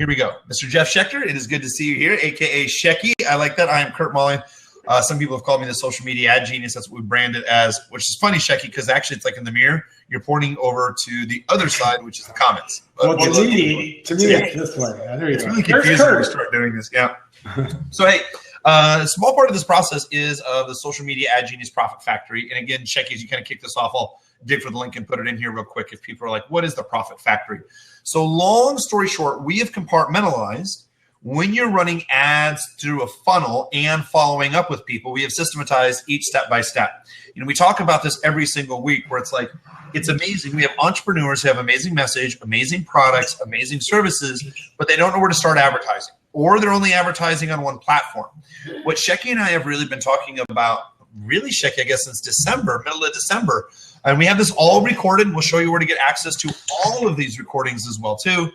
Here we go. Mr. Jeff Schechter, it is good to see you here, a.k.a. Shecky. I like that. I am Curt Maly. Some people have called me the social media ad genius. That's what we brand it as, which is funny, Shecky, because actually it's like in the mirror. You're pointing over to the other side, which is the comments. But to me, it's this way. It's really confusing when we start doing this. Yeah. So, hey, a small part of this process is the social media ad genius profit factory. And again, Shecky, as you kind of kick this off, I'll dig for the link and put it in here real quick if people are like, what is the profit factory? So long story short, we have compartmentalized when you're running ads through a funnel and following up with people, we have systematized each step by step. You know, we talk about this every single week where it's like, it's amazing. We have entrepreneurs who have amazing message, amazing products, amazing services, but they don't know where to start advertising, or they're only advertising on one platform. What Shecky and I have really been talking about, really, Shecky, I guess since December, middle of December, and we have this all recorded. We'll show you where to get access to all of these recordings as well, too.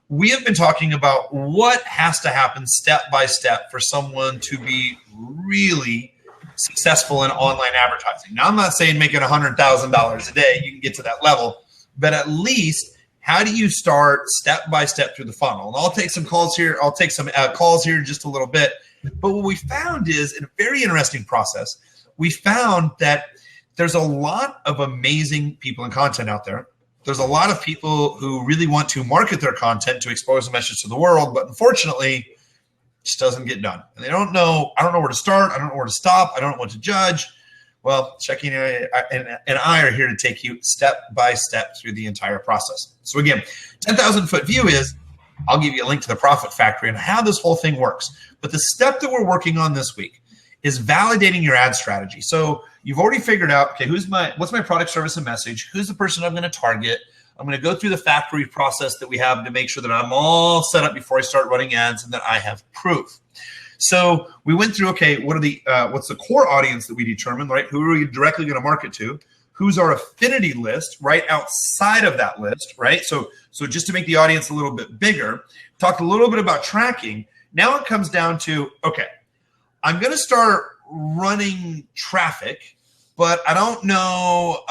We have been talking about what has to happen step by step for someone to be really successful in online advertising. Now, I'm not saying making $100,000 a day, you can get to that level, but at least how do you start step by step through the funnel? And I'll take some calls here. I'll take some calls here in just a little bit. But what we found is, in a very interesting process, we found that there's a lot of amazing people and content out there. There's a lot of people who really want to market their content to expose the message to the world, but unfortunately, it just doesn't get done. And they don't know, I don't know where to start. I don't know where to stop. I don't know what to judge. Well, Shecky and I are here to take you step by step through the entire process. So again, 10,000 foot view is, I'll give you a link to the profit factory and how this whole thing works. But the step that we're working on this week is validating your ad strategy. So you've already figured out, okay, what's my product, service, and message? Who's the person I'm going to target? I'm going to go through the factory process that we have to make sure that I'm all set up before I start running ads and that I have proof. So we went through, okay, what's the core audience that we determined, right? Who are we directly going to market to? Who's our affinity list right outside of that list, right? So just to make the audience a little bit bigger, talked a little bit about tracking. Now it comes down to, okay, I'm going to start running traffic, but I don't know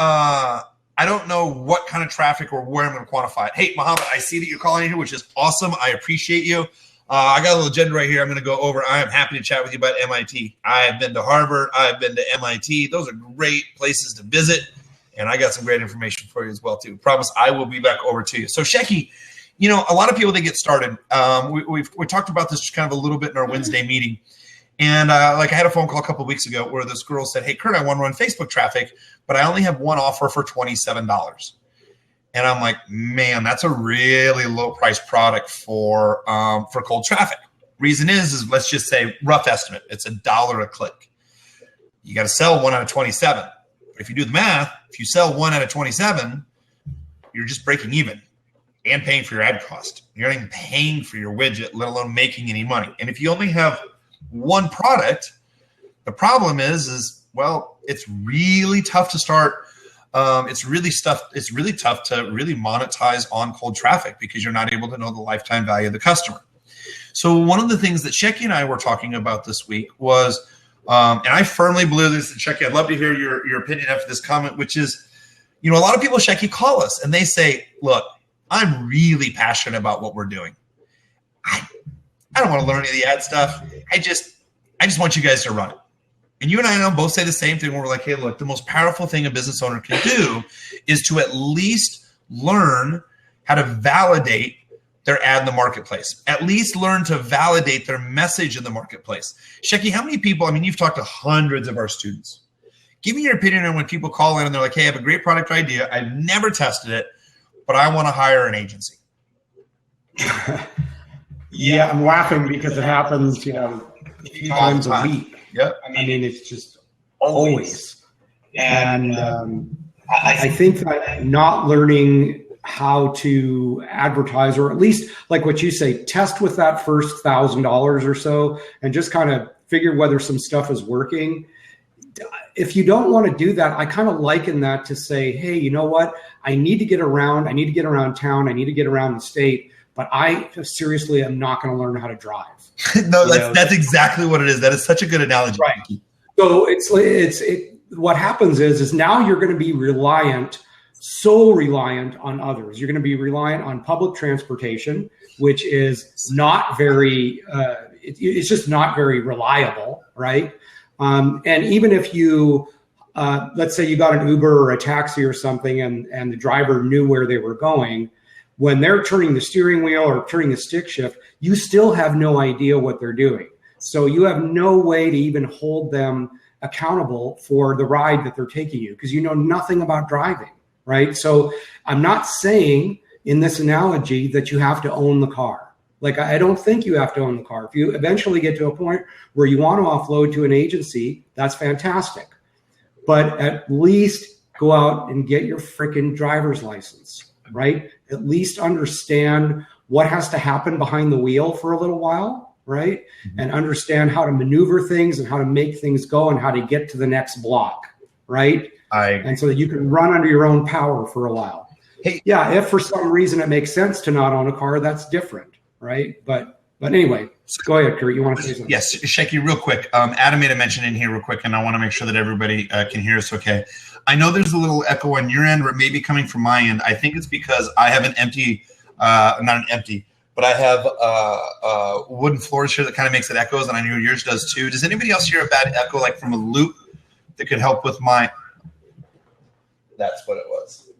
what kind of traffic or where I'm going to quantify it. Hey, Muhammad, I see that you're calling in here, which is awesome. I appreciate you. I got a little agenda right here I'm going to go over. I am happy to chat with you about MIT. I have been to Harvard. I have been to MIT. Those are great places to visit, and I got some great information for you as well, too. Promise I will be back over to you. So, Shecky, you know, a lot of people, they get started. We talked about this kind of a little bit in our Wednesday meeting. And I had a phone call a couple of weeks ago where this girl said, hey, Curt, I want to run Facebook traffic, but I only have one offer for $27. And I'm like, man, that's a really low price product for cold traffic. Reason is let's just say rough estimate. It's $1 a click. You got to sell 1 out of 27. But if you do the math, if you sell 1 out of 27, you're just breaking even and paying for your ad cost. You're not even paying for your widget, let alone making any money. And if you only have one product, the problem is well, it's really tough to start. It's really tough to really monetize on cold traffic because you're not able to know the lifetime value of the customer. So one of the things that Shecky and I were talking about this week was, and I firmly believe this, and Shecky, I'd love to hear your opinion after this comment, which is, you know, a lot of people, Shecky, call us and they say, look, I'm really passionate about what we're doing. I don't want to learn any of the ad stuff. I just want you guys to run it. And you and I know both say the same thing where we're like, hey, look, the most powerful thing a business owner can do is to at least learn how to validate their ad in the marketplace. At least learn to validate their message in the marketplace. Shecky, how many people, I mean, you've talked to hundreds of our students. Give me your opinion on when people call in and they're like, hey, I have a great product idea. I've never tested it, but I want to hire an agency. Yeah, I'm laughing because it happens, you know, a few times a week. Yep. I mean, it's just always. And I think that not learning how to advertise, or at least like what you say, test with that first $1,000 or so and just kind of figure whether some stuff is working. If you don't want to do that, I kind of liken that to say, hey, you know what? I need to get around. I need to get around town. I need to get around the state. But I seriously am not going to learn how to drive. No, that's exactly what it is. That is such a good analogy. Right. So what happens is now you're going to be reliant so reliant on others. You're going to be reliant on public transportation, which is not very, it's just not very reliable, right? And even if you, let's say you got an Uber or a taxi or something, and the driver knew where they were going, when they're turning the steering wheel or turning the stick shift, you still have no idea what they're doing. So you have no way to even hold them accountable for the ride that they're taking you, because you know nothing about driving, right? So I'm not saying in this analogy that you have to own the car. Like, I don't think you have to own the car. If you eventually get to a point where you want to offload to an agency, that's fantastic. But at least go out and get your freaking driver's license, right? At least understand what has to happen behind the wheel for a little while, right? Mm-hmm. And understand how to maneuver things and how to make things go and how to get to the next block, right? And so that you can run under your own power for a while. Hey, yeah, if for some reason it makes sense to not own a car, that's different, right? But anyway, go ahead, Curt. You want to say something? Yes, Shecky, real quick. Adam made a mention in here real quick, and I want to make sure that everybody can hear us okay. I know there's a little echo on your end, or it may be coming from my end. I think it's because I have an empty, not an empty, but I have wooden floors here that kind of makes it echoes, and I know yours does too. Does anybody else hear a bad echo, like from a loop, that could help with my? That's what it was.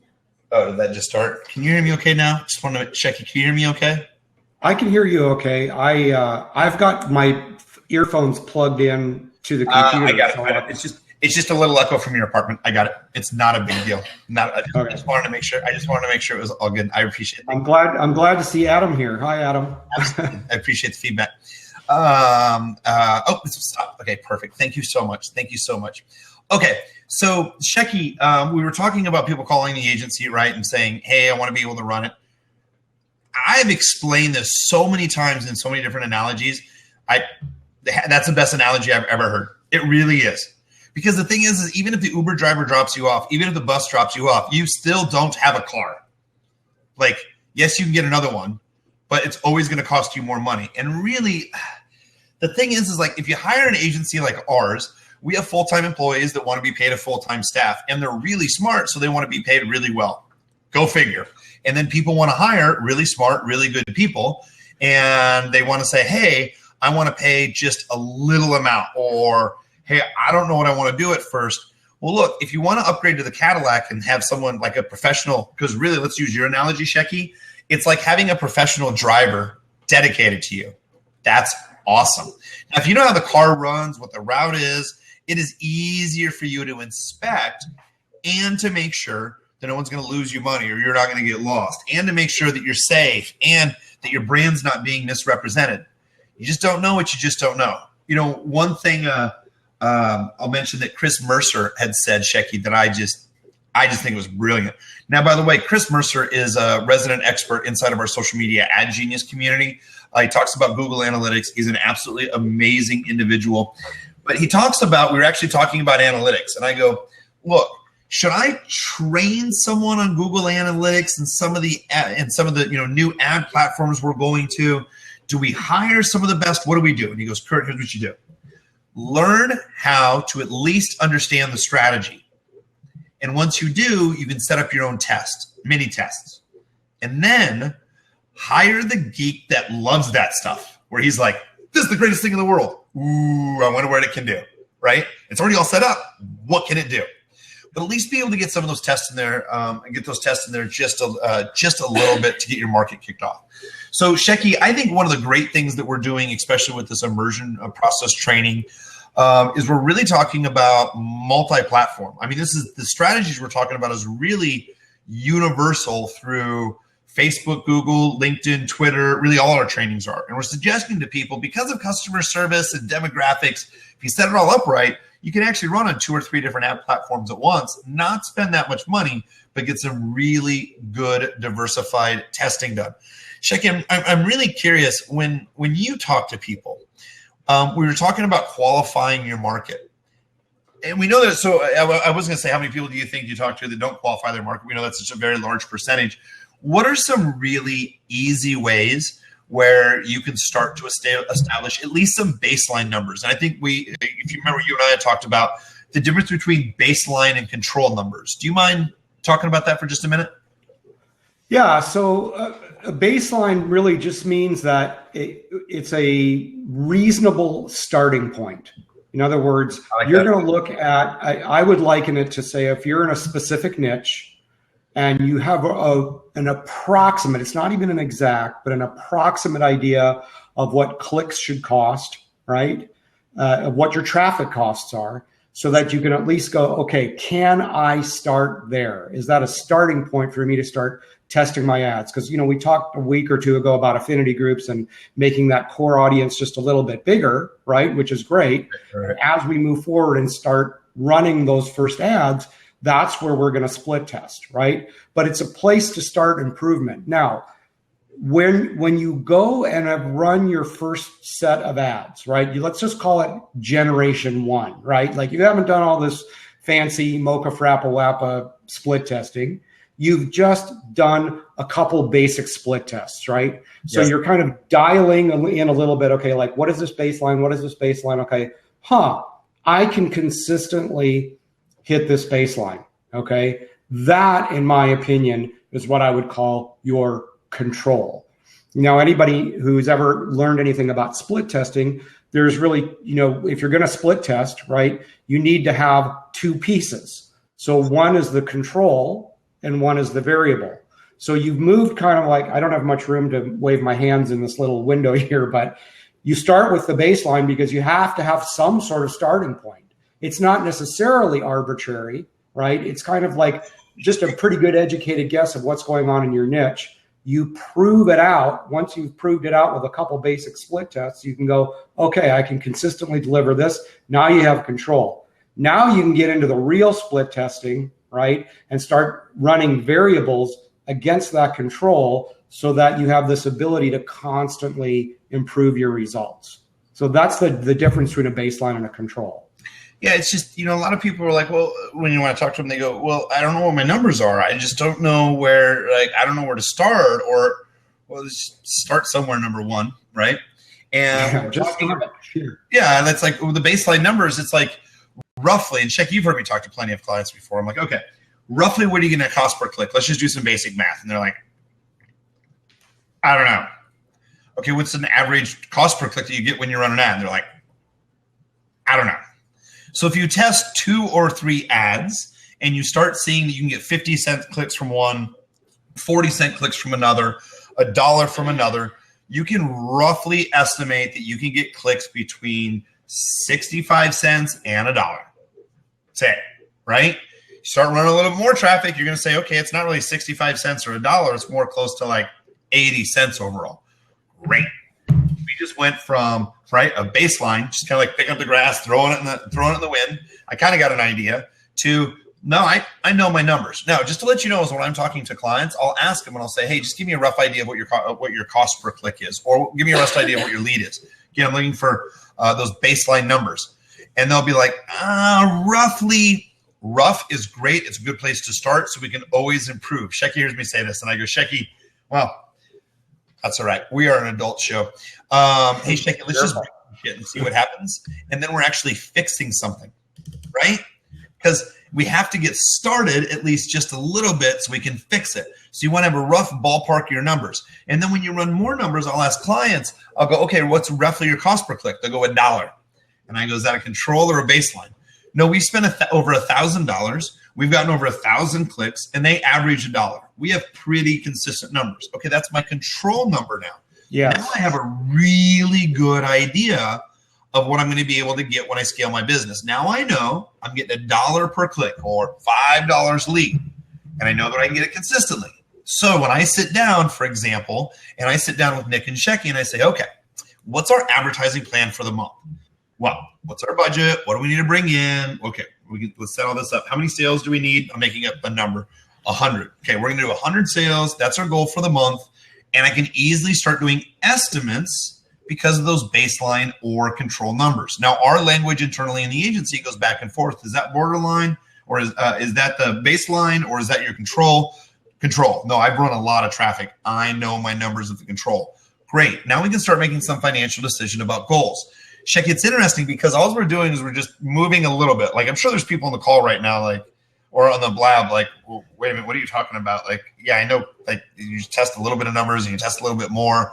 Oh, did that just start? Can you hear me okay now? Just want to check. Can you hear me okay? I can hear you okay. I've got my earphones plugged in to the computer. I got it. It's just a little echo from your apartment. I got it. It's not a big deal. I just wanted to make sure. It was all good. I appreciate it. I'm glad to see Adam here. Hi, Adam. I appreciate the feedback. Stop. Okay, perfect. Thank you so much. Okay, so Shecky, we were talking about people calling the agency, right, and saying, "Hey, I want to be able to run it." I've explained this so many times in so many different analogies. That's the best analogy I've ever heard. It really is. Because the thing is even if the Uber driver drops you off, even if the bus drops you off, you still don't have a car. Like, yes, you can get another one, but it's always going to cost you more money. And really, the thing is like, if you hire an agency like ours, we have full-time employees that want to be paid a full-time staff, and they're really smart, so they want to be paid really well. Go figure. And then people want to hire really smart, really good people, and they want to say, hey, I want to pay just a little amount, or hey, I don't know what I want to do at first. Well, look, if you want to upgrade to the Cadillac and have someone like a professional, because really, let's use your analogy, Shecky, it's like having a professional driver dedicated to you. That's awesome. Now, if you know how the car runs, what the route is, it is easier for you to inspect and to make sure that no one's going to lose you money or you're not going to get lost, and to make sure that you're safe and that your brand's not being misrepresented. You just don't know what you just don't know. You know, one thing I'll mention that Chris Mercer had said, Shecky, that I just think it was brilliant. Now, by the way, Chris Mercer is a resident expert inside of our social media ad genius community. He talks about Google Analytics. He's an absolutely amazing individual. But he talks about, we were actually talking about analytics, and I go, look, should I train someone on Google Analytics and some of the new ad platforms we're going to? Do we hire some of the best? What do we do? And he goes, Curt, here's what you do. Learn how to at least understand the strategy. And once you do, you can set up your own test, mini tests. And then hire the geek that loves that stuff, where he's like, this is the greatest thing in the world. Ooh, I wonder what it can do, right? It's already all set up. What can it do? But at least be able to get some of those tests in there and get those tests in there just a little bit to get your market kicked off. So, Shecky, I think one of the great things that we're doing, especially with this immersion process training, is we're really talking about multi-platform. I mean, this is the strategies we're talking about is really universal through Facebook, Google, LinkedIn, Twitter, really all our trainings are. And we're suggesting to people, because of customer service and demographics, if you set it all up right, you can actually run on 2 or 3 different ad platforms at once, not spend that much money, but get some really good diversified testing done. Shecky, I'm really curious, when you talk to people, we were talking about qualifying your market. And we know that, so I was going to say, how many people do you think you talk to that don't qualify their market? We know that's such a very large percentage. What are some really easy ways where you can start to establish at least some baseline numbers? And I think if you remember, you and I had talked about the difference between baseline and control numbers. Do you mind talking about that for just a minute? Yeah. So a baseline really just means that it's a reasonable starting point. In other words, you're going to look at, I would liken it to say, if you're in a specific niche and you have an approximate, it's not even an exact, but an approximate idea of what clicks should cost, right? Of what your traffic costs are, so that you can at least go, okay, can I start there? Is that a starting point for me to start testing my ads? Because, we talked a week or two ago about affinity groups and making that core audience just a little bit bigger, right? Which is great. Right. As we move forward and start running those first ads, that's where we're going to split test, right? But it's a place to start improvement. Now, when you go and have run your first set of ads, right? Let's just call it generation 1, right? Like you haven't done all this fancy mocha frappa wappa split testing. You've just done a couple basic split tests, right? So you're kind of dialing in a little bit. Okay, like what is this baseline? What is this baseline? Okay, I can consistently hit this baseline. Okay, that, in my opinion, is what I would call your control. Now, anybody who's ever learned anything about split testing, there's really, if you're going to split test, right, you need to have two pieces. So one is the control and one is the variable. So you've moved kind of like, I don't have much room to wave my hands in this little window here, but you start with the baseline because you have to have some sort of starting point. It's not necessarily arbitrary, right? It's kind of like just a pretty good educated guess of what's going on in your niche. You prove it out. Once you've proved it out with a couple basic split tests, you can go, okay, I can consistently deliver this. Now you have control. Now you can get into the real split testing, right? And start running variables against that control so that you have this ability to constantly improve your results. So that's the difference between a baseline and a control. Yeah, it's just, a lot of people are like, well, when you want to talk to them, they go, well, I don't know what my numbers are. I just don't know where, I don't know where to start, or, well, let's start somewhere, number one, right? And that's like with the baseline numbers, it's like roughly, and Sheck, you've heard me talk to plenty of clients before. I'm like, okay, roughly what are you going to cost per click? Let's just do some basic math. And they're like, I don't know. Okay, what's an average cost per click that you get when you run an ad? And they're like, I don't know. So if you test 2 or 3 ads and you start seeing that you can get 50-cent clicks from one, 40-cent clicks from another, $1 from another, you can roughly estimate that you can get clicks between 65 cents and $1. Say, right? You start running a little bit more traffic, you're going to say, okay, it's not really 65 cents or $1. It's more close to like 80 cents overall. Great. We just went from a baseline, just kind of like picking up the grass, throwing it in the wind. I kind of got an idea. To no, I know my numbers. Now, just to let you know, is when I'm talking to clients, I'll ask them and I'll say, hey, just give me a rough idea of what your cost per click is, or give me a rough idea of what your lead is. Again, I'm looking for those baseline numbers, and they'll be like, roughly. Rough is great. It's a good place to start, so we can always improve. Shecky hears me say this, and I go, Shecky, well. That's all right. We are an adult show. Hey, Shecky, let's just break shit and see what happens. And then we're actually fixing something, right? Because we have to get started at least just a little bit so we can fix it. So you want to have a rough ballpark of your numbers. And then when you run more numbers, I'll ask clients, I'll go, okay, what's roughly your cost per click? They'll go $1. And I go, is that a control or a baseline? No, we spent over $1,000. We've gotten over 1,000 clicks, and they average $1. We have pretty consistent numbers. Okay, that's my control number now. Yeah. Now I have a really good idea of what I'm going to be able to get when I scale my business. Now I know I'm getting $1 per click or $5 lead, and I know that I can get it consistently. So when I sit down, for example, and I sit down with Nick and Shecky, and I say, okay, what's our advertising plan for the month? Well, what's our budget? What do we need to bring in? Okay, let's set all this up. How many sales do we need? I'm making up a number, 100. Okay, we're going to do 100 sales. That's our goal for the month. And I can easily start doing estimates because of those baseline or control numbers. Now, our language internally in the agency goes back and forth. Is that borderline, or is that the baseline, or is that your control? Control. No, I've run a lot of traffic. I know my numbers of the control. Great. Now we can start making some financial decision about goals. Shecky, it's interesting because all we're doing is we're just moving a little bit. Like, I'm sure there's people on the call right now, like, or on the Blab, like, well, wait a minute, what are you talking about? Like, yeah, I know, like, you test a little bit of numbers and you test a little bit more.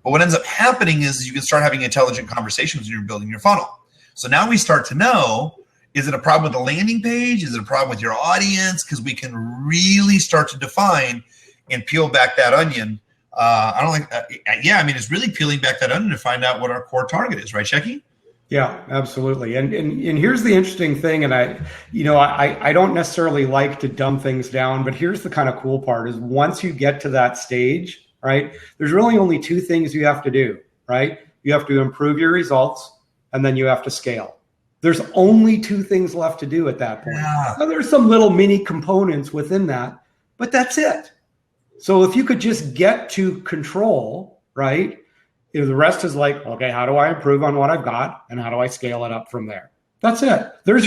But what ends up happening is you can start having intelligent conversations when you're building your funnel. So now we start to know, is it a problem with the landing page? Is it a problem with your audience? Because we can really start to define and peel back that onion. It's really peeling back that onion to find out what our core target is, right, Shecky? Yeah, absolutely. And here's the interesting thing. And I don't necessarily like to dumb things down, but here's the kind of cool part is once you get to that stage, right, there's really only two things you have to do, right? You have to improve your results and then you have to scale. There's only two things left to do at that point. Yeah. Now, there's some little mini components within that, but that's it. So if you could just get to control, right? The rest is like, okay, how do I improve on what I've got and how do I scale it up from there? That's it. There's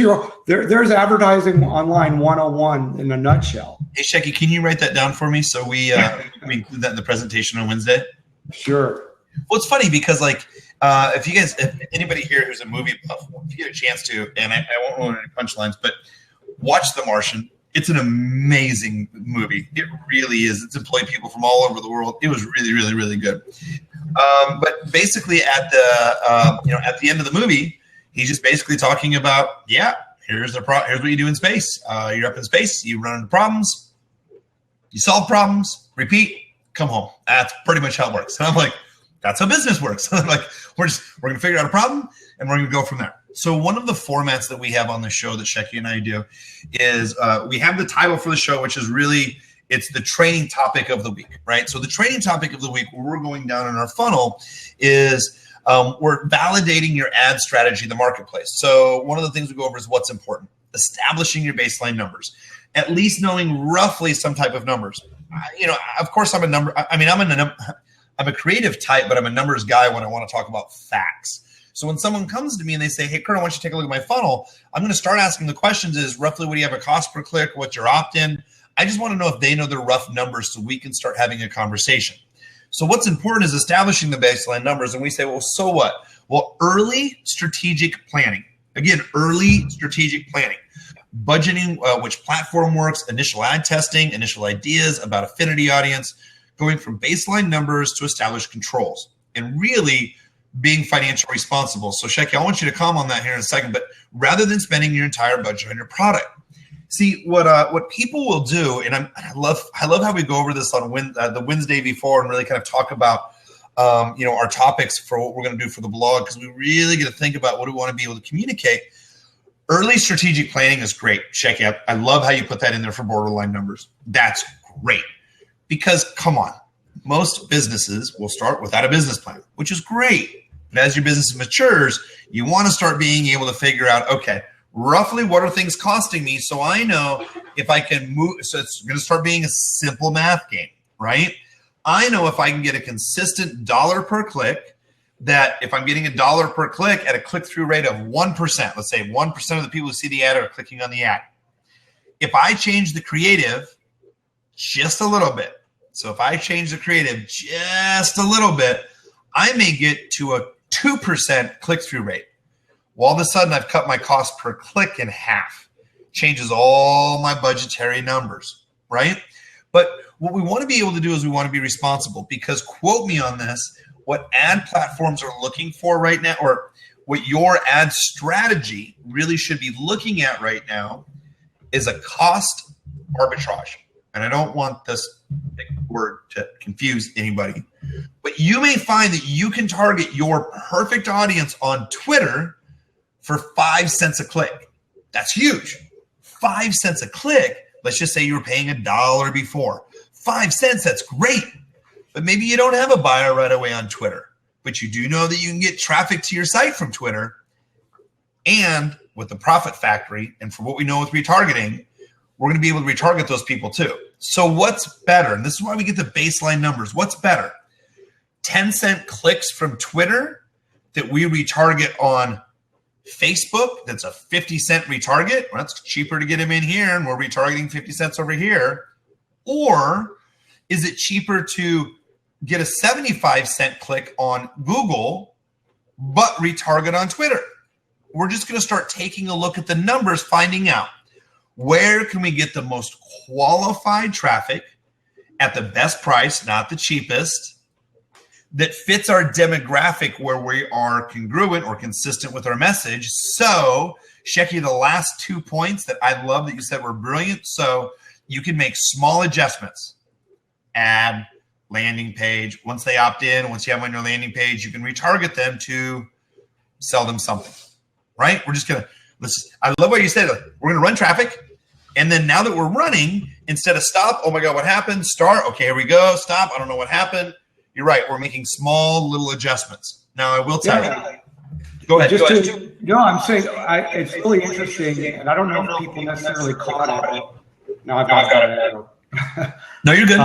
advertising online 101 in a nutshell. Hey, Shecky, can you write that down for me so we include that in the presentation on Wednesday? Sure. Well, it's funny because if anybody here who's a movie buff, if you get a chance to, and I won't ruin any punchlines, but watch The Martian. It's an amazing movie. It really is. It's employed people from all over the world. It was really, really, really good. But basically, at the end of the movie, he's just basically talking about, here's what you do in space. You're up in space. You run into problems. You solve problems. Repeat. Come home. That's pretty much how it works. And I'm like, that's how business works. Like we're going to figure out a problem and we're going to go from there. So one of the formats that we have on the show that Shecky and I do is we have the title for the show, which is really, it's the training topic of the week, right? So the training topic of the week, where we're going down in our funnel is we're validating your ad strategy in the marketplace. So one of the things we go over is what's important, establishing your baseline numbers, at least knowing roughly some type of numbers. Of course, I'm a creative type, but I'm a numbers guy when I want to talk about facts. So when someone comes to me and they say, hey, Curt, I want you to take a look at my funnel, I'm going to start asking the questions is roughly what do you have a cost per click? What's your opt-in? I just want to know if they know their rough numbers so we can start having a conversation. So what's important is establishing the baseline numbers. And we say, well, so what? Well, early strategic planning. Again, early strategic planning. Budgeting, which platform works, initial ad testing, initial ideas about affinity audience, going from baseline numbers to established controls. And really being financially responsible. So Shecky, I want you to comment on that here in a second, but rather than spending your entire budget on your product. See, what people will do, and I love how we go over this on the Wednesday before and really kind of talk about our topics for what we're going to do for the blog, because we really get to think about what we want to be able to communicate. Early strategic planning is great. Shecky, I love how you put that in there for borderline numbers. That's great. Because, come on, most businesses will start without a business plan, which is great. But as your business matures, you want to start being able to figure out, okay, roughly what are things costing me so I know if I can move. So it's going to start being a simple math game, right? I know if I can get a consistent dollar per click, that if I'm getting $1 per click at a click-through rate of 1%, let's say 1% of the people who see the ad are clicking on the ad. If I change the creative just a little bit, so if I change the creative just a little bit, I may get to a 2% click-through rate. Well, all of a sudden, I've cut my cost per click in half. Changes all my budgetary numbers, right? But what we want to be able to do is we want to be responsible, because quote me on this, what ad platforms are looking for right now, or what your ad strategy really should be looking at right now, is a cost arbitrage. And I don't want this big word to confuse anybody, but you may find that you can target your perfect audience on Twitter for 5 cents a click. That's huge. 5 cents a click. Let's just say you were paying $1 before. 5 cents, that's great. But maybe you don't have a buyer right away on Twitter, but you do know that you can get traffic to your site from Twitter. And with the Profit Factory, and for what we know with retargeting, we're going to be able to retarget those people too. So what's better? And this is why we get the baseline numbers. What's better? 10-cent clicks from Twitter that we retarget on Facebook. That's a 50-cent retarget. Well, that's cheaper to get them in here, and we're retargeting 50 cents over here. Or is it cheaper to get a 75-cent click on Google, but retarget on Twitter? We're just going to start taking a look at the numbers, finding out where can we get the most qualified traffic at the best price, not the cheapest, that fits our demographic where we are congruent or consistent with our message. So, Shecky, the last 2 points that I love that you said were brilliant. So you can make small adjustments. Ad, landing page. Once they opt in, once you have them on your landing page, you can retarget them to sell them something, right? We're just going to, I love what you said. We're going to run traffic. And then now that we're running, instead of stop, oh my God, what happened? Start. Okay, here we go. Stop. I don't know what happened. You're right. We're making small little adjustants. Now, I will tell you. Go ahead. I'm saying it's really interesting, and I don't know if people necessarily caught it. No, I've got it. No, you're good.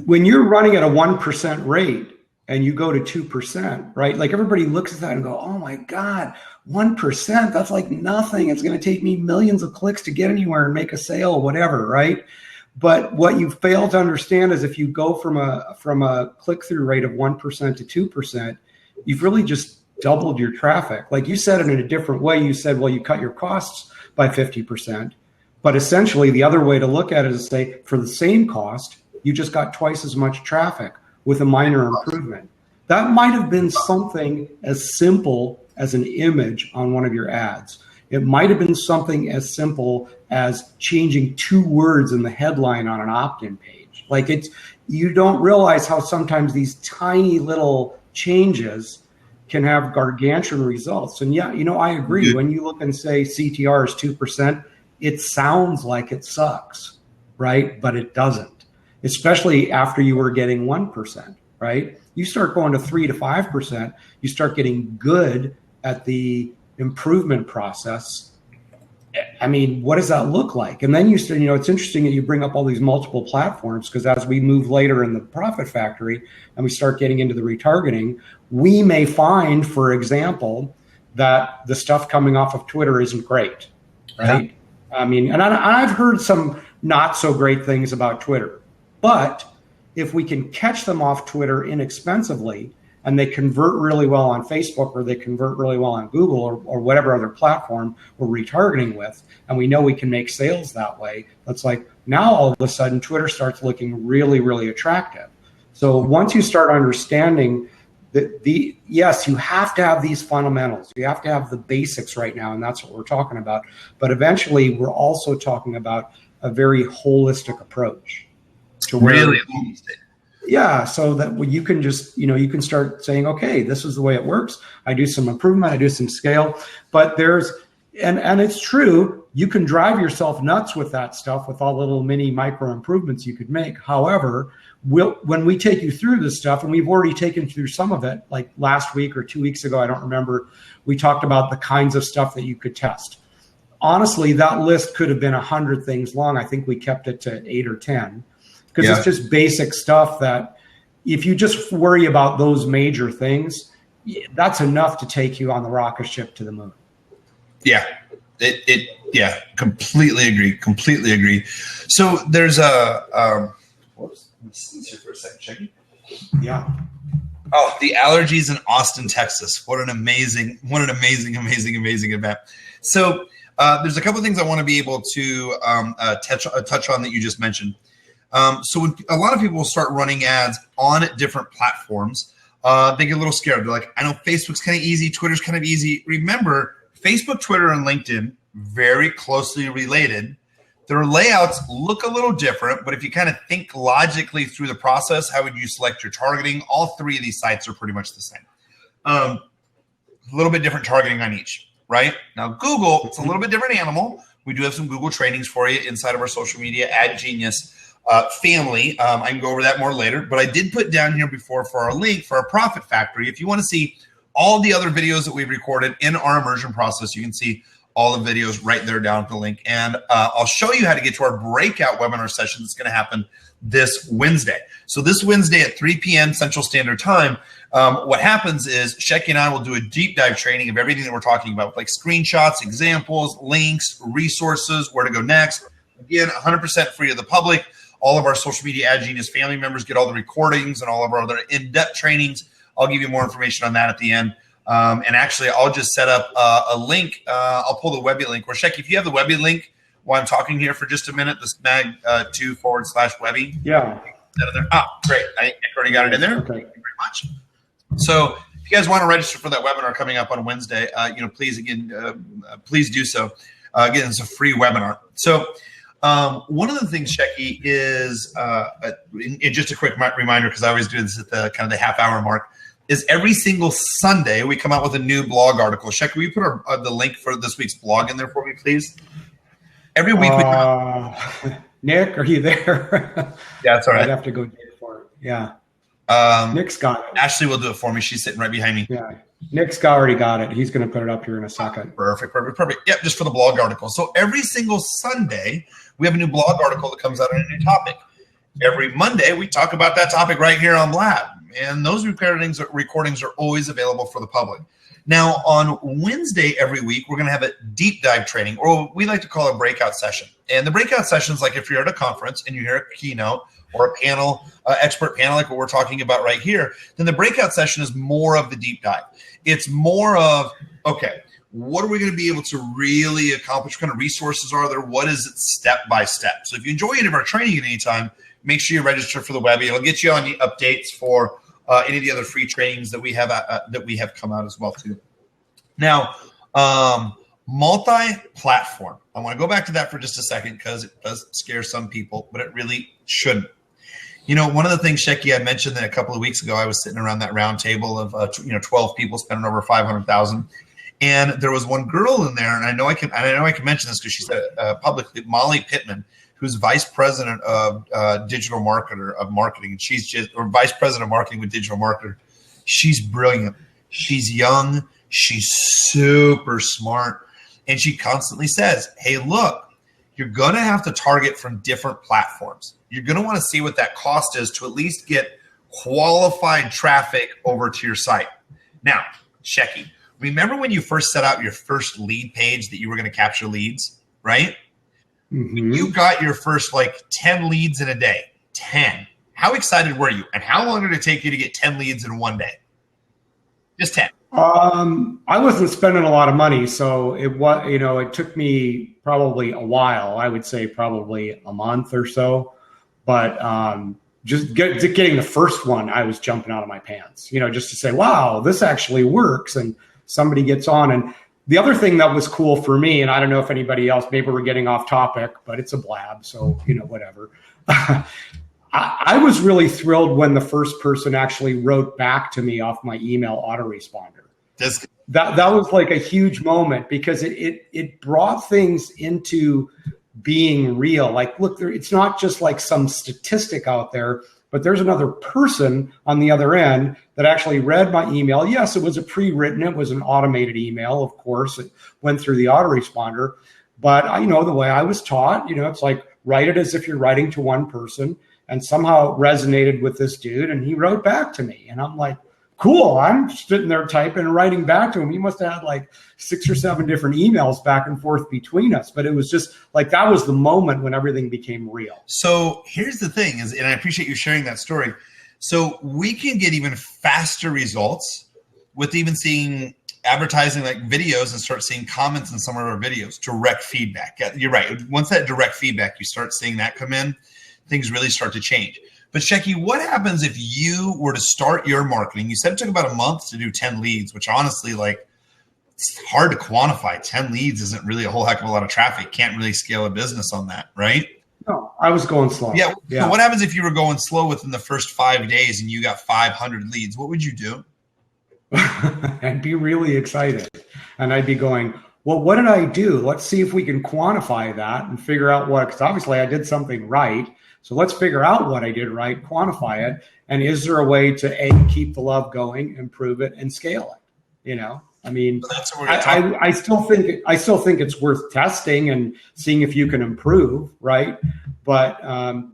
When you're running at a 1% rate and you go to 2%, right? Like everybody looks at that and go, oh my God, 1%, that's like nothing. It's going to take me millions of clicks to get anywhere and make a sale, whatever, right? But what you fail to understand is if you go from a click-through rate of 1% to 2%, you've really just doubled your traffic. Like you said it in a different way. You said, well, you cut your costs by 50%. But essentially, the other way to look at it is to say, for the same cost, you just got twice as much traffic with a minor improvement. That might have been something as simple as an image on one of your ads. It might have been something as simple as changing 2 words in the headline on an opt-in page. Like you don't realize how sometimes these tiny little changes can have gargantuan results. And yeah, I agree. When you look and say CTR is 2%, it sounds like it sucks, right? But it doesn't, especially after you were getting 1%, right? You start going to 3 to 5%, you start getting good at the improvement process. I mean, what does that look like? And then it's interesting that you bring up all these multiple platforms, because as we move later in the profit factory and we start getting into the retargeting, we may find, for example, that the stuff coming off of Twitter isn't great, right? Yeah. I mean, and I've heard some not so great things about Twitter, but if we can catch them off Twitter inexpensively, and they convert really well on Facebook, or they convert really well on Google, or whatever other platform we're retargeting with, and we know we can make sales that way, that's like now all of a sudden Twitter starts looking really, really attractive. So once you start understanding that yes, you have to have these fundamentals, you have to have the basics right now, and that's what we're talking about. But eventually we're also talking about a very holistic approach to where really. Yeah, so that you can just, you can start saying, okay, this is the way it works. I do some improvement, I do some scale, but and it's true, you can drive yourself nuts with that stuff, with all little mini micro improvements you could make. However, when we take you through this stuff, and we've already taken through some of it, like last week or 2 weeks ago, I don't remember, we talked about the kinds of stuff that you could test. Honestly, that list could have been 100 things long. I think we kept it to 8 or 10. Because it's just basic stuff that if you just worry about those major things, that's enough to take you on the rocket ship to the moon. Yeah, completely agree. So there's whoops, let me sneeze here for a second, Checky. Yeah. Oh, the allergies in Austin, Texas. What an amazing event. So there's a couple of things I want to be able to touch on that you just mentioned. So when a lot of people will start running ads on different platforms, they get a little scared. They're like, I know Facebook's kind of easy, Twitter's kind of easy. Remember, Facebook, Twitter, and LinkedIn, very closely related. Their layouts look a little different, but if you kind of think logically through the process, how would you select your targeting? All 3 of these sites are pretty much the same. A little bit different targeting on each, right? Now, Google, it's a little bit different animal. We do have some Google trainings for you inside of our social media ad genius family. I can go over that more later, but I did put down here before for our link for our profit factory. If you want to see all the other videos that we've recorded in our immersion process, you can see all the videos right there down at the link. And I'll show you how to get to our breakout webinar session that's going to happen this Wednesday. So this Wednesday at 3 p.m. Central Standard Time, what happens is Shecky and I will do a deep dive training of everything that we're talking about, like screenshots, examples, links, resources, where to go next. Again, 100% free to the public. All of our social media ad genius family members get all the recordings and all of our other in-depth trainings. I'll give you more information on that at the end. And actually, I'll just set up a link. I'll pull the Webby link. Or Shecky, if you have the Webby link while I'm talking here for just a minute, the snag2/Webby. Yeah. Great. I already got it in there. Okay. Thank you very much. So if you guys want to register for that webinar coming up on Wednesday, please do so. Again, it's a free webinar. So one of the things, Shecky, is just a quick reminder, because I always do this at the kind of the half-hour mark, is every single Sunday we come out with a new blog article. Shecky, will you put the link for this week's blog in there for me, please? Every week we come Nick, are you there? Yeah, that's all right. I'd have to go dig for it. Yeah. Nick's got it. Ashley will do it for me. She's sitting right behind me. Yeah. Nick's already got it. He's going to put it up here in a second. Perfect. Yep, just for the blog article. So every single Sunday, we have a new blog article that comes out on a new topic. Every Monday, we talk about that topic right here on Blab. And those recordings are always available for the public. Now, on Wednesday every week, we're going to have a deep dive training, or we like to call it a breakout session. And the breakout session is like if you're at a conference and you hear a keynote or a panel, expert panel like what we're talking about right here, then the breakout session is more of the deep dive. It's more of, okay, what are we going to be able to really accomplish? What kind of resources are there? What is it step by step? So if you enjoy any of our training at any time, make sure you register for the Webby. It'll get you on the updates for any of the other free trainings that we have come out as well too. Now, multi-platform. I want to go back to that for just a second because it does scare some people, but it really shouldn't. You know, one of the things, Shecky, I mentioned that a couple of weeks ago, I was sitting around that round table of 12 people spending over $500,000, and there was one girl in there, and I know I can mention this because she said publicly, Maly Pittman, who's vice president of digital marketing, and or vice president of marketing with digital marketer. She's brilliant. She's young. She's super smart, and she constantly says, "Hey, look, you're going to have to target from different platforms. You're going to want to see what that cost is to at least get qualified traffic over to your site." Now, Shecky, remember when you first set out your first lead page that you were going to capture leads, right? Mm-hmm. You got your first 10 leads in a day. 10. How excited were you? And how long did it take you to get 10 leads in one day? Just 10. I wasn't spending a lot of money, so it took me probably a while. I would say probably a month or so, but just getting the first one, I was jumping out of my pants, just to say, wow, this actually works. And somebody gets on. And the other thing that was cool for me, and I don't know if anybody else, maybe we're getting off topic, but it's a Blab, so, whatever. I was really thrilled when the first person actually wrote back to me off my email autoresponder. That was like a huge moment because it brought things into being real. Like, look, it's not just like some statistic out there, but there's another person on the other end that actually read my email. Yes, it was a pre-written, it was an automated email, of course. It went through the autoresponder. But the way I was taught, it's like write it as if you're writing to one person, and somehow it resonated with this dude, and he wrote back to me. And I'm like, cool. I'm sitting there typing and writing back to him. He must have had 6 or 7 different emails back and forth between us. But it was just that was the moment when everything became real. So here's the thing and I appreciate you sharing that story. So we can get even faster results with even seeing advertising videos and start seeing comments in some of our videos, direct feedback. Yeah, you're right. Once that direct feedback, you start seeing that come in, things really start to change. But Shecky, what happens if you were to start your marketing? You said it took about a month to do 10 leads, which honestly, it's hard to quantify. 10 leads isn't really a whole heck of a lot of traffic. Can't really scale a business on that, right? No, I was going slow. Yeah. So what happens if you were going slow within the first 5 days and you got 500 leads? What would you do? I'd be really excited. And I'd be going, well, what did I do? Let's see if we can quantify that and figure out because obviously I did something right. So let's figure out what I did right, quantify it, and is there a way to keep the love going, improve it, and scale it? I mean, that's what I still think it's worth testing and seeing if you can improve, right? But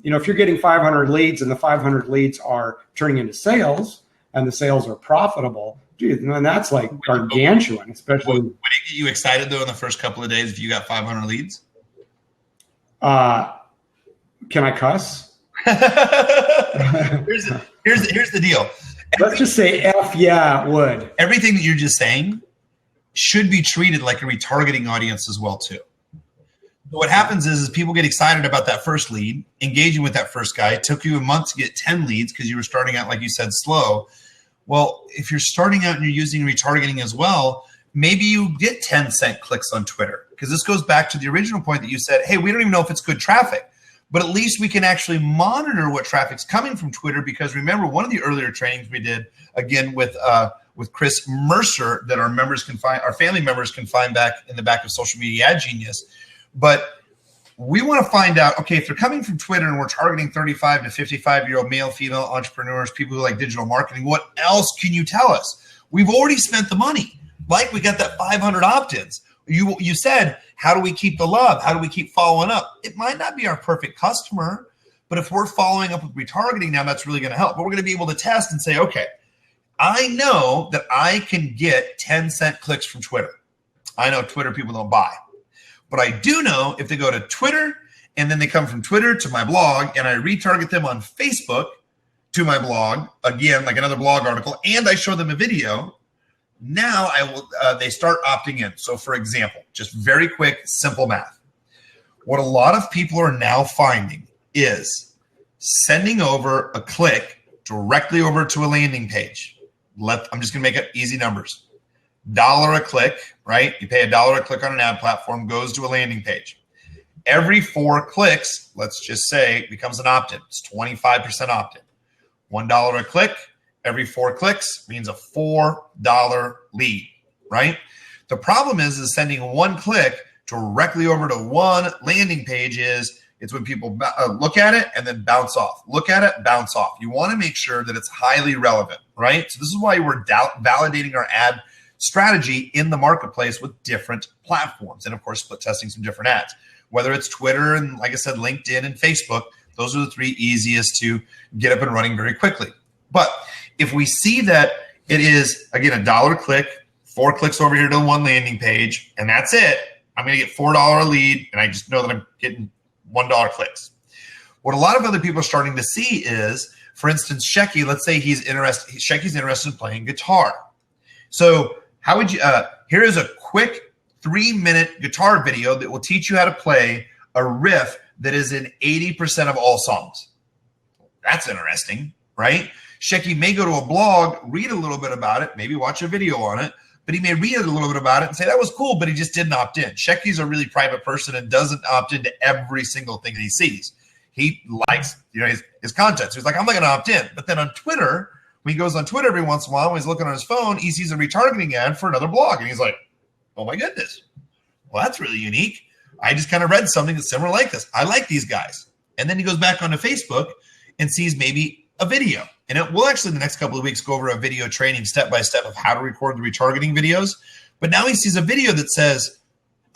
if you're getting 500 leads and the 500 leads are turning into sales and the sales are profitable, dude, and that's gargantuan. Especially, would it get you excited though in the first couple of days if you got 500 leads? Can I cuss? Here's the deal. Let's just say F, yeah, it would. Everything that you're just saying should be treated like a retargeting audience as well too. So what happens is people get excited about that first lead, engaging with that first guy. It took you a month to get 10 leads because you were starting out, like you said, slow. Well, if you're starting out and you're using retargeting as well, maybe you get 10-cent clicks on Twitter, because this goes back to the original point that you said, hey, we don't even know if it's good traffic, but at least we can actually monitor what traffic's coming from Twitter. Because remember, one of the earlier trainings we did, again, with Chris Mercer, that our family members can find back in the back of Social Media Ad Genius. But we want to find out, okay, if they're coming from Twitter and we're targeting 35 to 55-year-old male, female entrepreneurs, people who like digital marketing, what else can you tell us? We've already spent the money. Like, we got that 500 opt-ins. You said, how do we keep the love? How do we keep following up? It might not be our perfect customer, but if we're following up with retargeting now, that's really going to help. But we're going to be able to test and say, okay, I know that I can get 10-cent clicks from Twitter. I know Twitter people don't buy. But I do know if they go to Twitter and then they come from Twitter to my blog and I retarget them on Facebook to my blog, again, like another blog article, and I show them a video, now they start opting in. So for example, just very quick, simple math. What a lot of people are now finding is sending over a click directly over to a landing page. I'm just going to make up easy numbers. $1 a click, right? You pay $1 a click on an ad platform, goes to a landing page. Every 4 clicks, let's just say, becomes an opt-in. It's 25% opt-in. $1 a click, every 4 clicks means a $4 lead, right? The problem is sending 1 click directly over to one landing page it's when people look at it and then bounce off. Look at it, bounce off. You want to make sure that it's highly relevant, right? So this is why we're validating our ad strategy in the marketplace with different platforms, and of course split testing some different ads, whether it's Twitter and, like I said, LinkedIn and Facebook. Those are the 3 easiest to get up and running very quickly. But if we see that it is, again, $1 a click, 4 clicks over here to one landing page, and that's it, I'm going to get $4 a lead, and I just know that I'm getting $1 clicks. What a lot of other people are starting to see is, for instance, Shecky, let's say Shecky's interested in playing guitar. So how would you, here is a quick 3-minute guitar video that will teach you how to play a riff that is in 80% of all songs. That's interesting, right? Shecky may go to a blog, read a little bit about it, maybe watch a video on it, but he may read a little bit about it and say, that was cool, but he just didn't opt in. Shecky's a really private person and doesn't opt into every single thing that he sees. He likes, his content. So he's like, I'm not going to opt in. But then on Twitter, when he goes on Twitter every once in a while, when he's looking on his phone, he sees a retargeting ad for another blog. And he's like, oh my goodness. Well, that's really unique. I just kind of read something that's similar like this. I like these guys. And then he goes back onto Facebook and sees maybe a video. And we'll actually, in the next couple of weeks, go over a video training step-by-step of how to record the retargeting videos. But now he sees a video that says,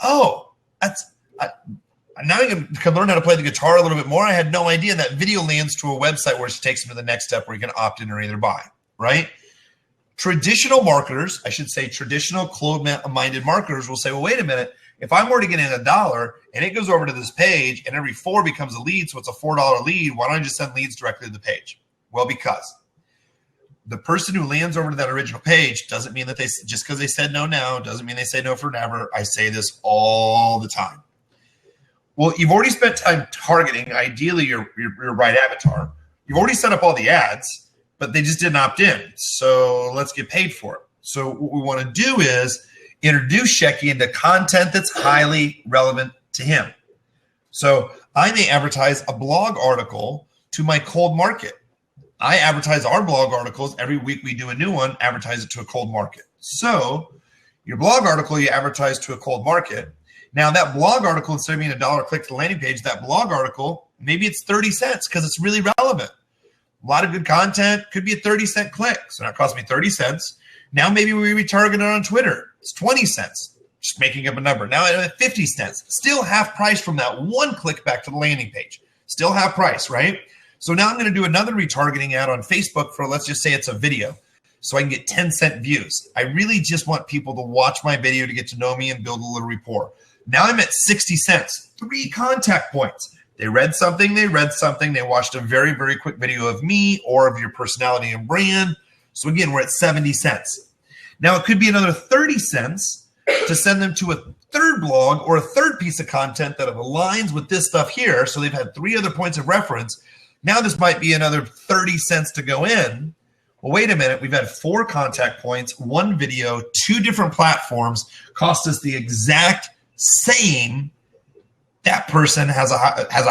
oh, now I can learn how to play the guitar a little bit more. I had no idea. That video lands to a website where it takes him to the next step where you can opt in or either buy, right? Traditional marketers, I should say traditional closed-minded marketers will say, well, wait a minute. If I'm already getting $1 and it goes over to this page and every 4 becomes a lead, so it's a $4 lead, why don't I just send leads directly to the page? Well, because the person who lands over to that original page doesn't mean that just because they said no now, doesn't mean they say no for never. I say this all the time. Well, you've already spent time targeting, ideally, your right avatar. You've already set up all the ads, but they just didn't opt in. So let's get paid for it. So what we want to do is introduce Shecky into content that's highly relevant to him. So I may advertise a blog article to my cold market. I advertise our blog articles. Every week we do a new one, advertise it to a cold market. So your blog article, you advertise to a cold market. Now that blog article, instead of being $1 click to the landing page, that blog article, maybe it's 30 cents because it's really relevant. A lot of good content, could be a 30-cent click. So that cost me 30 cents. Now maybe we retarget it on Twitter. It's 20 cents, just making up a number. Now at 50 cents, still half price from that 1 click back to the landing page. Still half price, right? So now I'm going to do another retargeting ad on Facebook for, let's just say it's a video, so I can get 10-cent views. I really just want people to watch my video to get to know me and build a little rapport. Now I'm at 60 cents, 3 contact points. They read something, they watched a very, very quick video of me or of your personality and brand. So again, we're at 70 cents. Now it could be another 30 cents to send them to a third blog or a third piece of content that aligns with this stuff here. So they've had 3 other points of reference. Now this might be another 30 cents to go in. Well, wait a minute. We've had 4 contact points, 1 video, 2 different platforms, cost us the exact same. That person has a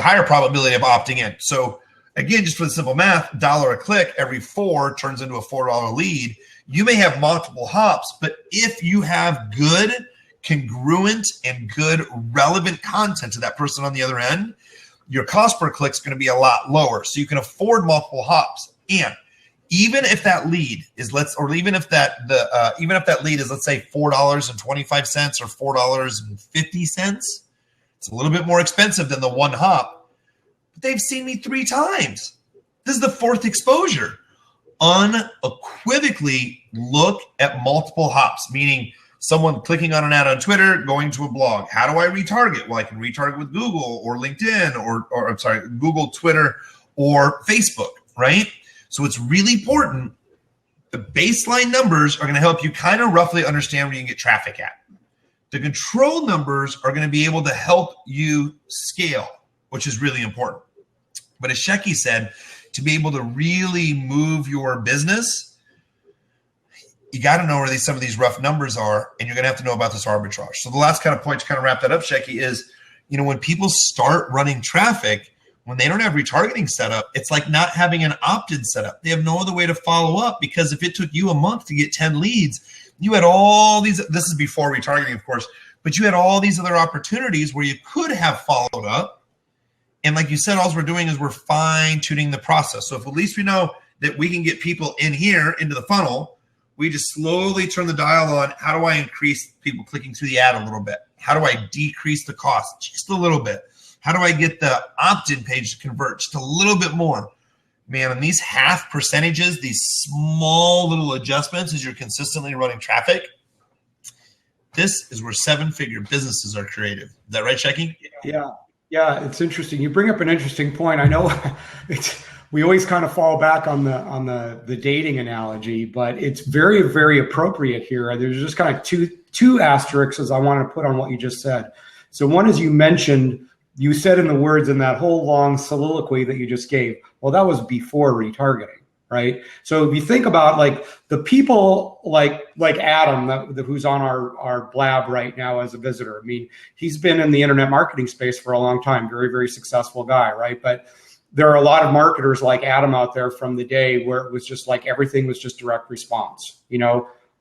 higher probability of opting in. So again, just for the simple math, $1 a click every 4 turns into a $4 lead. You may have multiple hops, but if you have good, congruent, and good relevant content to that person on the other end, your cost per click is going to be a lot lower. So you can afford multiple hops. And even if that lead is even if that lead is, let's say, $4.25 or $4.50, it's a little bit more expensive than the 1 hop. But they've seen me 3 times. This is the 4th exposure. Unequivocally look at multiple hops, meaning someone clicking on an ad on Twitter, going to a blog. How do I retarget? Well, I can retarget with Google or LinkedIn or I'm sorry, Google, Twitter, or Facebook, right? So it's really important. The baseline numbers are going to help you kind of roughly understand where you can get traffic at. The control numbers are going to be able to help you scale, which is really important. But as Shecky said, to be able to really move your business, you got to know where some of these rough numbers are, and you're going to have to know about this arbitrage. So the last kind of point to kind of wrap that up, Shecky, is, when people start running traffic, when they don't have retargeting set up, it's like not having an opt-in set up. They have no other way to follow up, because if it took you a month to get 10 leads, you had all these, this is before retargeting, of course, but you had all these other opportunities where you could have followed up. And like you said, all we're doing is we're fine-tuning the process. So if at least we know that we can get people in here into the funnel, we just slowly turn the dial on. How do I increase people clicking through the ad a little bit? How do I decrease the cost just a little bit? How do I get the opt-in page to convert just a little bit more? Man, and these half percentages, these small little adjustments as you're consistently running traffic, this is where 7-figure businesses are created. Is that right, Shecky? Yeah, it's interesting. You bring up an interesting point. I know we always kind of fall back on the dating analogy, but it's very, very appropriate here. There's just kind of two asterisks I want to put on what you just said. So one is you said in the words in that whole long soliloquy that you just gave, well, that was before retargeting, right? So if you think about like the people like Adam, who's on our Blab right now as a visitor. I mean, he's been in the internet marketing space for a long time, very, very successful guy, right? But there are a lot of marketers like Adam out there from the day where it was just like everything was just direct response,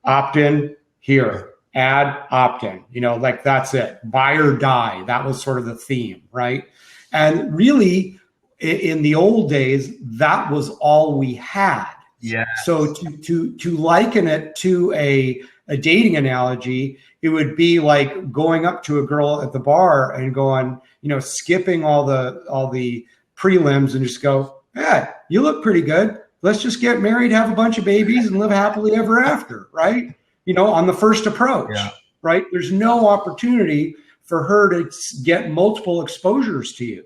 opt in here, ad, opt in, like that's it, buy or die. That was sort of the theme, right? And really, in the old days, that was all we had. Yeah. So to liken it to a dating analogy, it would be like going up to a girl at the bar and going, skipping all the prelims and just go, hey, you look pretty good. Let's just get married, have a bunch of babies, and live happily ever after, right? On the first approach, right? There's no opportunity for her to get multiple exposures to you,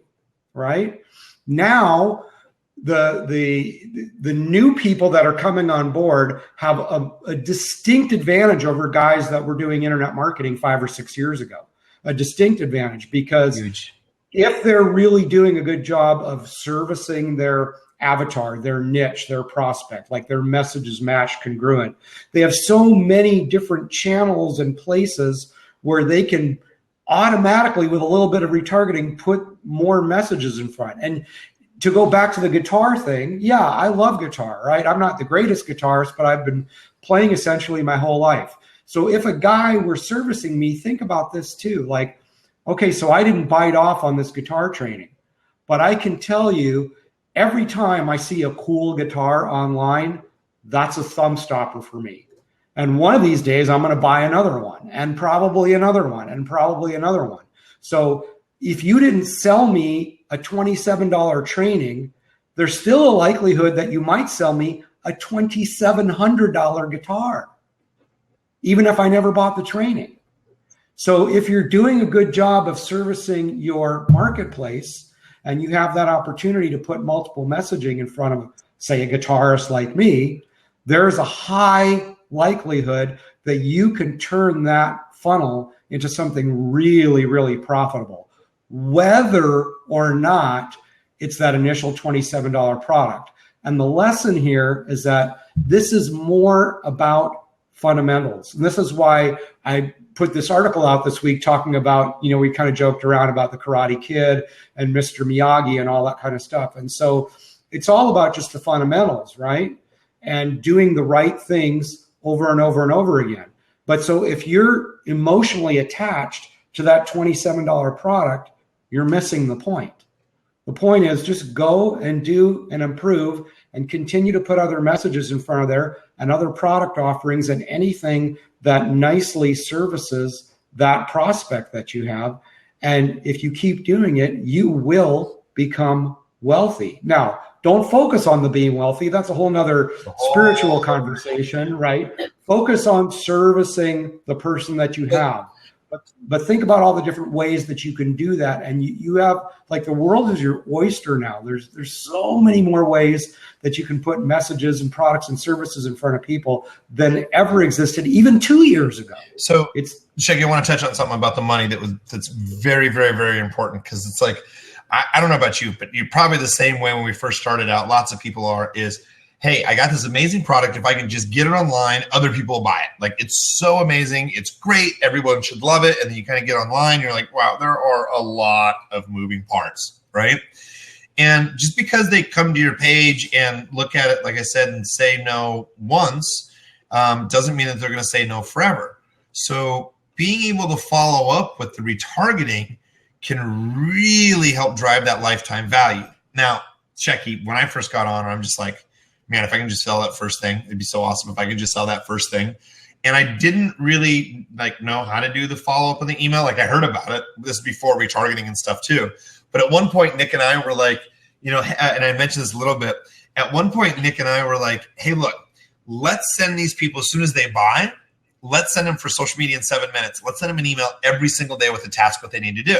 right? Now, the new people that are coming on board have a distinct advantage over guys that were doing internet marketing 5 or 6 years ago. A distinct advantage, because if they're really doing a good job of servicing their avatar, their niche, their prospect, like their messages match congruent, they have so many different channels and places where they can automatically, with a little bit of retargeting, put more messages in front. And to go back to the guitar thing, yeah, I love guitar, right? I'm not the greatest guitarist, but I've been playing essentially my whole life. So if a guy were servicing me, think about this too. Like, okay, so I didn't bite off on this guitar training, but I can tell you every time I see a cool guitar online, that's a thumb stopper for me. And one of these days, I'm going to buy another one, and probably another one, and probably another one. So if you didn't sell me a $27 training, there's still a likelihood that you might sell me a $2,700 guitar, even if I never bought the training. So if you're doing a good job of servicing your marketplace and you have that opportunity to put multiple messaging in front of, say, a guitarist like me, there's a high likelihood that you can turn that funnel into something really, really profitable, whether or not it's that initial $27 product. And the lesson here is that this is more about fundamentals. And this is why I put this article out this week talking about, we kind of joked around about the Karate Kid and Mr. Miyagi and all that kind of stuff. And so it's all about just the fundamentals, right? And doing the right things over and over and over again. But so if you're emotionally attached to that $27 product, you're missing the point. The point is just go and do and improve and continue to put other messages in front of there and other product offerings and anything that nicely services that prospect that you have. And if you keep doing it, you will become wealthy. Now, don't focus on the being wealthy. That's a whole nother spiritual conversation, right? Focus on servicing the person that you have. But think about all the different ways that you can do that. And you have, like, the world is your oyster now. There's so many more ways that you can put messages and products and services in front of people than ever existed even 2 years ago. So Shaggy, I want to touch on something about the money that's very, very, very important, because it's like, I don't know about you, but you're probably the same way when we first started out. Lots of people is, hey, I got this amazing product. If I can just get it online, other people will buy it. Like, it's so amazing. It's great. Everyone should love it. And then you kind of get online. You're like, wow, there are a lot of moving parts, right? And just because they come to your page and look at it, like I said, and say no once, doesn't mean that they're going to say no forever. So being able to follow up with the retargeting can really help drive that lifetime value. Now, Checky, when I first got on, I'm just like, man, if I can just sell that first thing, it'd be so awesome if I could just sell that first thing. And I didn't really know how to do the follow-up on the email. Like, I heard about it. This is before retargeting and stuff too. But at one point, Nick and I were like, and I mentioned this a little bit. At one point, Nick and I were like, hey, look, let's send these people as soon as they buy, let's send them for social media in 7 minutes. Let's send them an email every single day with a task, what they need to do.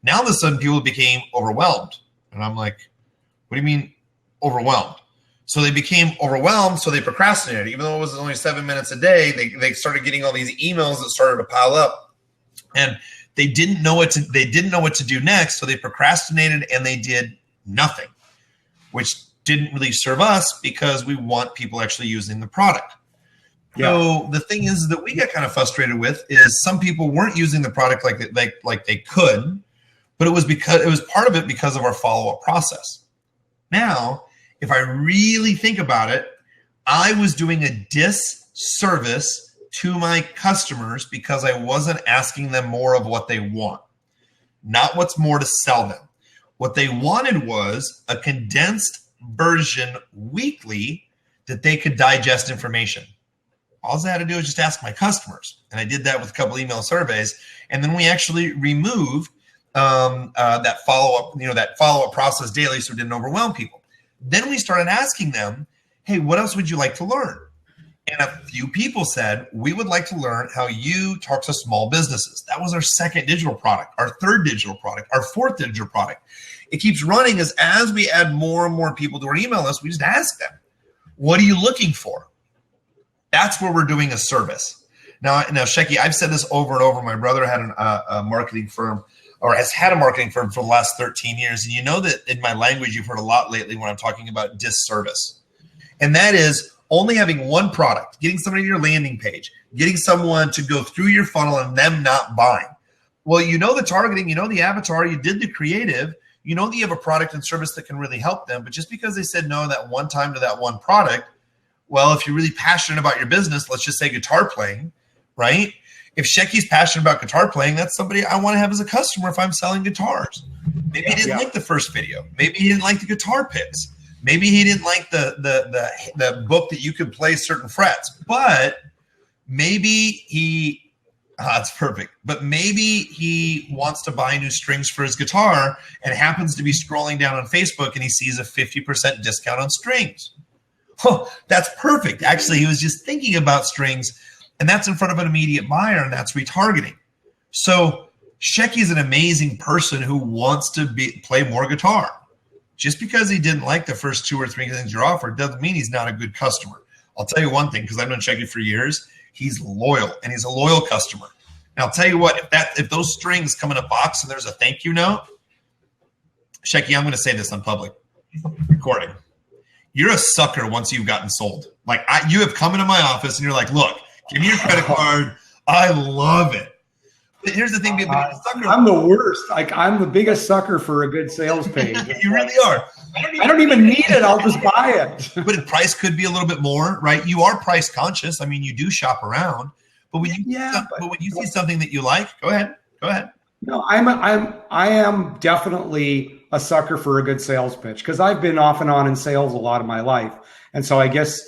Now, all of a sudden, people became overwhelmed. And I'm like, what do you mean overwhelmed? So they became overwhelmed, so they procrastinated. Even though it was only 7 minutes a day, they started getting all these emails that started to pile up. And they didn't know what to do next, so they procrastinated and they did nothing, which didn't really serve us because we want people actually using the product. Yeah. So the thing is that we got kind of frustrated with is some people weren't using the product like they could, but it was part of it because of our follow-up process. Now, if I really think about it, I was doing a disservice to my customers because I wasn't asking them more of what they want, not what's more to sell them. What they wanted was a condensed version weekly that they could digest information. All I had to do was just ask my customers. And I did that with a couple email surveys. And then we actually removed that follow-up process daily so it didn't overwhelm people. Then we started asking them, hey, what else would you like to learn? And a few people said, we would like to learn how you talk to small businesses. That was our second digital product, our third digital product, our fourth digital product. It keeps running as we add more and more people to our email list, we just ask them, what are you looking for? That's where we're doing a service. Now, Shecky, I've said this over and over. My brother had a marketing firm, or has had a marketing firm for the last 13 years. And you know that in my language, you've heard a lot lately when I'm talking about disservice. And that is only having one product, getting somebody to your landing page, getting someone to go through your funnel and them not buying. Well, you know the targeting, you know the avatar, you did the creative, you know that you have a product and service that can really help them. But just because they said no that one time to that one product, well, if you're really passionate about your business, let's just say guitar playing, right? If Shecky's passionate about guitar playing, that's somebody I want to have as a customer if I'm selling guitars. Maybe he didn't like the first video. Maybe he didn't like the guitar picks. Maybe he didn't like the book that you could play certain frets. But maybe it's perfect. But maybe he wants to buy new strings for his guitar and happens to be scrolling down on Facebook and he sees a 50% discount on strings. Oh, that's perfect. Actually, he was just thinking about strings, and that's in front of an immediate buyer, and that's retargeting. So Shecky is an amazing person who wants to play more guitar. Just because he didn't like the first 2 or 3 things you offered doesn't mean he's not a good customer. I'll tell you one thing, because I've known Shecky for years. He's loyal, and he's a loyal customer. And I'll tell you what, if those strings come in a box and there's a thank you note, Shecky, I'm going to say this on public recording. You're a sucker once you've gotten sold. Like you have come into my office and you're like, look, give me your credit card. I love it. But here's the thing. I'm the worst. Like I'm the biggest sucker for a good sales page. You really are. I don't even need it. I'll just buy it. But the price could be a little bit more, right? You are price conscious. I mean, you do shop around. But when you see something that you like, go ahead. No, I am definitely a sucker for a good sales pitch because I've been off and on in sales a lot of my life. And so I guess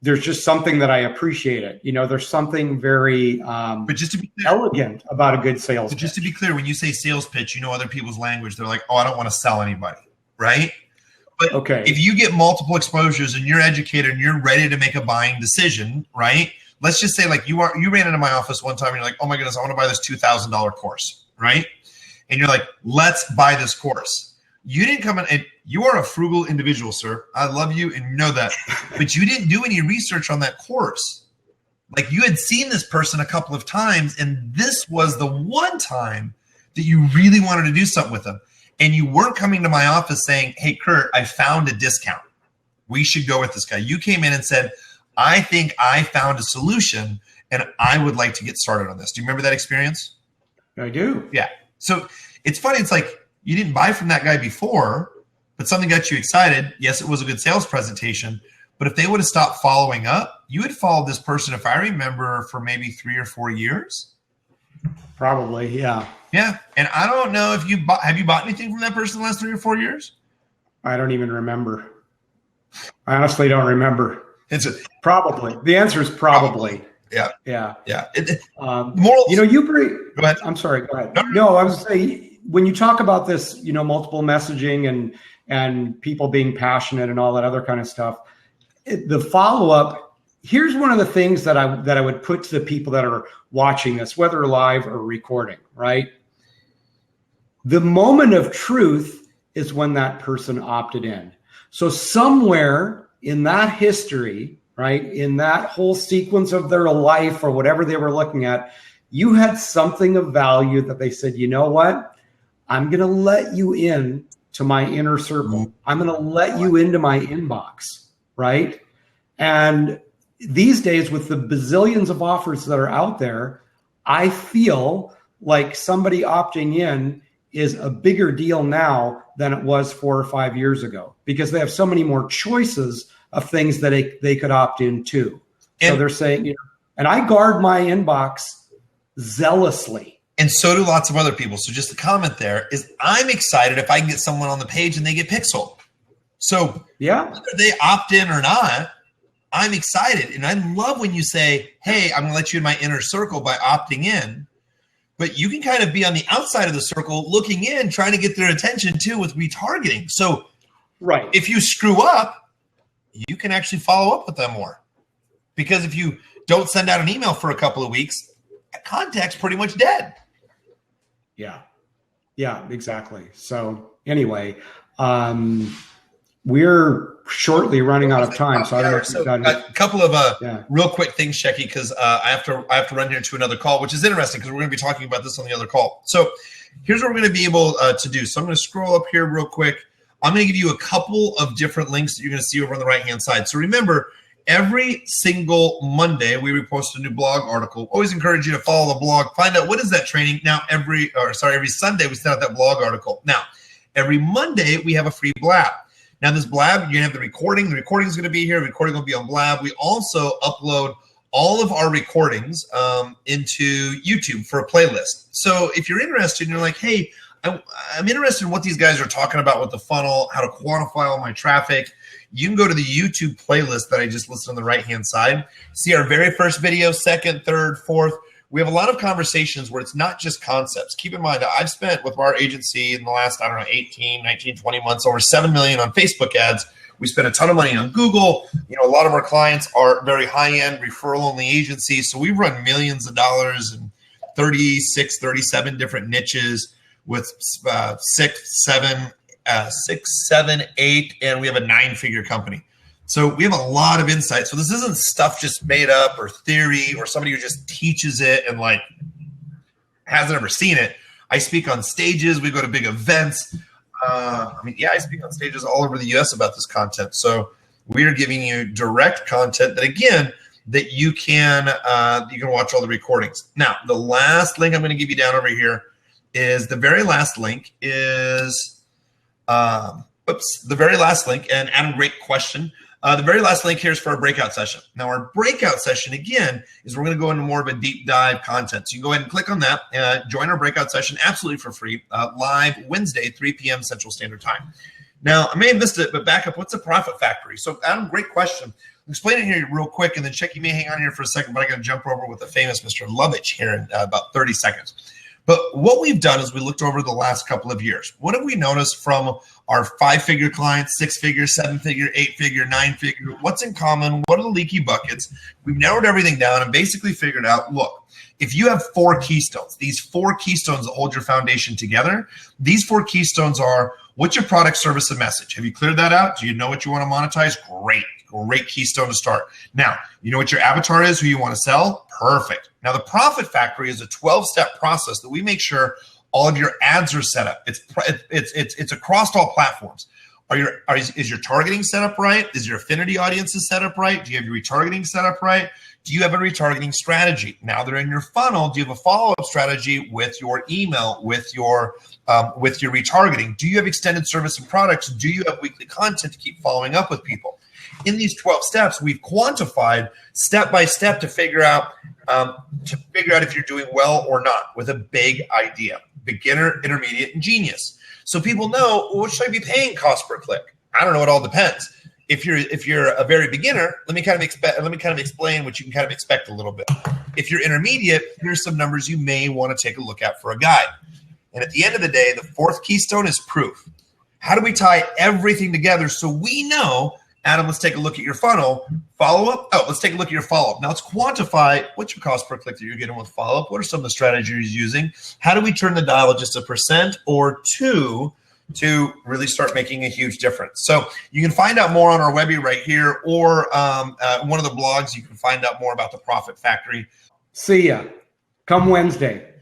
there's just something that I appreciate it. You know, there's something very but just to be clear, elegant about a good sales pitch. Just to be clear, when you say sales pitch, you know other people's language. They're like, oh, I don't want to sell anybody, right? But if you get multiple exposures and you're educated and you're ready to make a buying decision, right? Let's just say like you ran into my office one time and you're like, oh my goodness, I want to buy this $2,000 course, right? And you're like, let's buy this course. You didn't come in, and you are a frugal individual, sir. I love you and you know that. But you didn't do any research on that course. Like you had seen this person a couple of times, and this was the one time that you really wanted to do something with them. And you weren't coming to my office saying, hey, Curt, I found a discount. We should go with this guy. You came in and said, I think I found a solution, and I would like to get started on this. Do you remember that experience? I do. Yeah. So it's funny. It's like, you didn't buy from that guy before, but something got you excited. Yes, it was a good sales presentation, but if they would have stopped following up, you had followed this person, if I remember, for maybe 3 or 4 years. Probably, yeah. Yeah, and I don't know if have you bought anything from that person in the last 3 or 4 years? I don't even remember. I honestly don't remember. Probably. The answer is probably. Yeah. Morals. You know, go ahead. I'm sorry. Go ahead. No, I was saying, when you talk about this, you know, multiple messaging and people being passionate and all that other kind of stuff, the follow-up, here's one of the things that I would put to the people that are watching this, whether live or recording, right? The moment of truth is when that person opted in. So somewhere in that history, right, in that whole sequence of their life or whatever they were looking at, you had something of value that they said, you know what? I'm going to let you in to my inner circle. I'm going to let you into my inbox, right? And these days with the bazillions of offers that are out there, I feel like somebody opting in is a bigger deal now than it was 4 or 5 years ago because they have so many more choices of things that they could opt into. So they're saying, you know, and I guard my inbox zealously. And so do lots of other people. So just a comment there is I'm excited if I can get someone on the page and they get pixeled. So whether they opt in or not, I'm excited. And I love when you say, hey, I'm going to let you in my inner circle by opting in. But you can kind of be on the outside of the circle looking in, trying to get their attention too with retargeting. So if you screw up, you can actually follow up with them more. Because if you don't send out an email for a couple of weeks, that contact's pretty much dead. Yeah, exactly. So anyway, we're shortly running out of time. So I don't know if you've done a couple of real quick things, Shecky, because I have to run here to another call, which is interesting because we're going to be talking about this on the other call. So here's what we're going to be able to do. So I'm going to scroll up here real quick. I'm going to give you a couple of different links that you're going to see over on the right-hand side. So remember, every single Monday, we repost a new blog article. Always encourage you to follow the blog. Find out what is that training. Now, every Sunday, we send out that blog article. Now, every Monday, we have a free Blab. Now, this Blab, you're going to have the recording. The recording is going to be here. The recording will be on Blab. We also upload all of our recordings into YouTube for a playlist. So if you're interested and you're like, hey, I'm interested in what these guys are talking about with the funnel, how to quantify all my traffic, you can go to the YouTube playlist that I just listed on the right-hand side. See our very first video, second, third, fourth. We have a lot of conversations where it's not just concepts. Keep in mind, I've spent with our agency in the last, 18, 19, 20 months, over $7 million on Facebook ads. We spend a ton of money on Google. You know, a lot of our clients are very high-end referral-only agencies. So we run millions of dollars in 36, 37 different niches with 6, 7, 8, and we have a 9-figure company. So we have a lot of insight. So this isn't stuff just made up or theory or somebody who just teaches it and like hasn't ever seen it. I speak on stages. We go to big events. I speak on stages all over the U.S. about this content. So we are giving you direct content that, again, that you can watch all the recordings. Now, the last link I'm going to give you down over here is the very last link is the very last link. And Adam, great question. The very last link here is for our breakout session. Now, our breakout session, again, is we're going to go into more of a deep dive content. So you can go ahead and click on that, join our breakout session absolutely for free, live Wednesday, 3 p.m. Central Standard Time. Now, I may have missed it, but back up. What's a profit factory? So, Adam, great question. I'll explain it here real quick, and then Check, you may hang on here for a second, but I got to jump over with the famous Mr. Lovitch here in about 30 seconds. But what we've done is we looked over the last couple of years. What have we noticed from our 5-figure clients, 6-figure, 7-figure, 8-figure, 9-figure? What's in common? What are the leaky buckets? We've narrowed everything down and basically figured out, look, if you have 4 keystones, these 4 keystones that hold your foundation together, these 4 keystones are, what's your product, service, and message? Have you cleared that out? Do you know what you want to monetize? Great keystone to start. Now, you know what your avatar is, who you want to sell? Perfect. Now, the profit factory is a 12-step process that we make sure all of your ads are set up. It's across all platforms. Is your targeting set up right? Is your affinity audiences set up right? Do you have your retargeting set up right? Do you have a retargeting strategy? Now they're in your funnel. Do you have a follow-up strategy with your email, with your retargeting? Do you have extended service and products? Do you have weekly content to keep following up with people? In these 12 steps, we've quantified step by step to figure out if you're doing well or not with a big idea: beginner, intermediate, and genius. So people know, what should I be paying cost per click? I don't know. It all depends. If you're a very beginner, let me kind of explain what you can kind of expect a little bit. If you're intermediate, here's some numbers you may want to take a look at for a guide. And at the end of the day, the 4th keystone is proof. How do we tie everything together so we know? Adam, let's take a look at your funnel. Follow-up? Let's take a look at your follow-up. Now let's quantify what's your cost per click that you're getting with follow-up. What are some of the strategies you're using? How do we turn the dial just 1% or 2% to really start making a huge difference? So you can find out more on our website right here, or one of the blogs. You can find out more about the Profit Factory. See ya. Come Wednesday.